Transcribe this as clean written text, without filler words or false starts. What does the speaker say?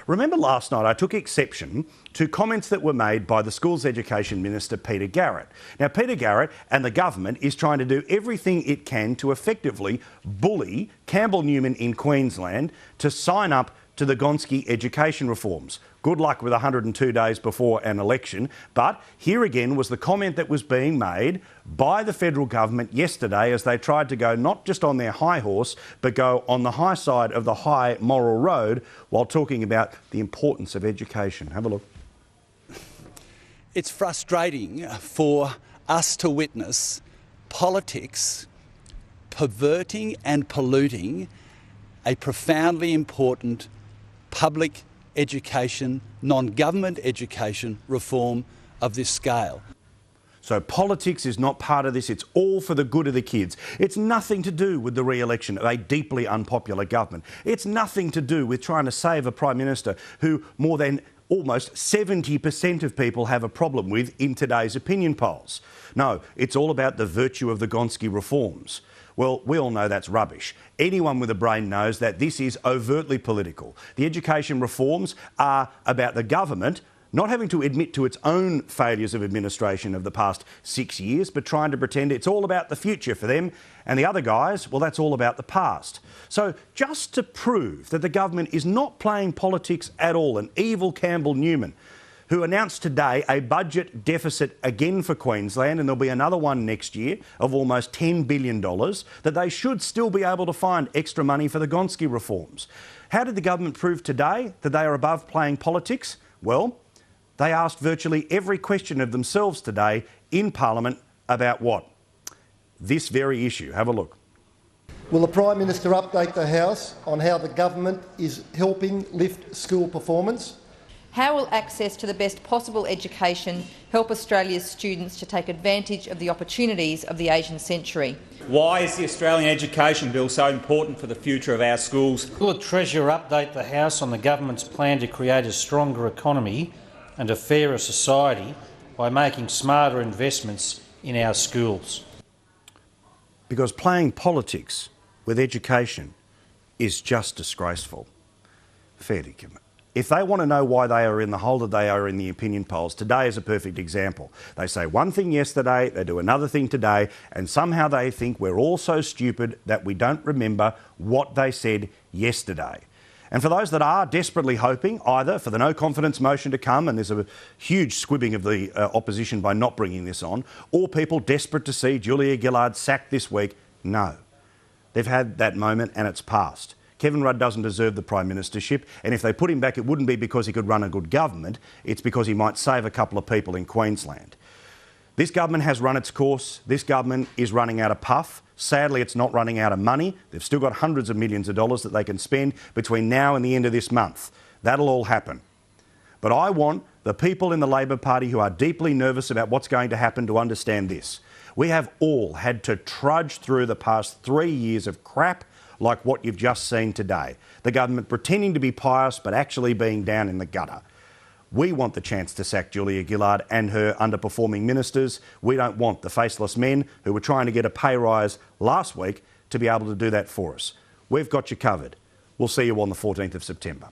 Remember last night I took exception to comments that were made by the Schools Education Minister, Peter Garrett. Now, Peter Garrett and the government is trying to do everything it can to effectively bully Campbell Newman in Queensland to sign up to the Gonski education reforms. Good luck with 102 days before an election. But here again was the comment that was being made by the federal government yesterday as they tried to go not just on their high horse, but go on the high side of the high moral road while talking about the importance of education. Have a look. It's frustrating for us to witness politics perverting and polluting a profoundly important public education, non-government education reform of this scale. So politics is not part of this. It's all for the good of the kids. It's nothing to do with the re-election of a deeply unpopular government. It's nothing to do with trying to save a Prime Minister who more than almost 70% of people have a problem with in today's opinion polls. No, it's all about the virtue of the Gonski reforms. Well, we all know that's rubbish. Anyone with a brain knows that this is overtly political. The education reforms are about the government not having to admit to its own failures of administration of the past 6 years, but trying to pretend it's all about the future for them. And the other guys, well, that's all about the past. So just to prove that the government is not playing politics at all, an evil Campbell Newman, who announced today a budget deficit again for Queensland, and there'll be another one next year of almost $10 billion, that they should still be able to find extra money for the Gonski reforms. How did the government prove today that they are above playing politics? Well, they asked virtually every question of themselves today in Parliament about what? This very issue. Have a look. Will the Prime Minister update the House on how the government is helping lift school performance? How will access to the best possible education help Australia's students to take advantage of the opportunities of the Asian century? Why is the Australian Education Bill so important for the future of our schools? Will the Treasurer update the House on the government's plan to create a stronger economy and a fairer society by making smarter investments in our schools? Because playing politics with education is just disgraceful. Fair dinkum. If they want to know why they are in the hole that they are in the opinion polls, today is a perfect example. They say one thing yesterday, they do another thing today, and somehow they think we're all so stupid that we don't remember what they said yesterday. And for those that are desperately hoping either for the no confidence motion to come, and there's a huge squibbing of the opposition by not bringing this on, or people desperate to see Julia Gillard sacked this week, no. They've had that moment and it's passed. Kevin Rudd doesn't deserve the Prime Ministership, and if they put him back, it wouldn't be because he could run a good government, it's because he might save a couple of people in Queensland. This government has run its course. This government is running out of puff. Sadly, it's not running out of money. They've still got hundreds of millions of dollars that they can spend between now and the end of this month. That'll all happen. But I want the people in the Labor Party who are deeply nervous about what's going to happen to understand this. We have all had to trudge through the past 3 years of crap like what you've just seen today. The government pretending to be pious but actually being down in the gutter. We want the chance to sack Julia Gillard and her underperforming ministers. We don't want the faceless men who were trying to get a pay rise last week to be able to do that for us. We've got you covered. We'll see you on the 14th of September.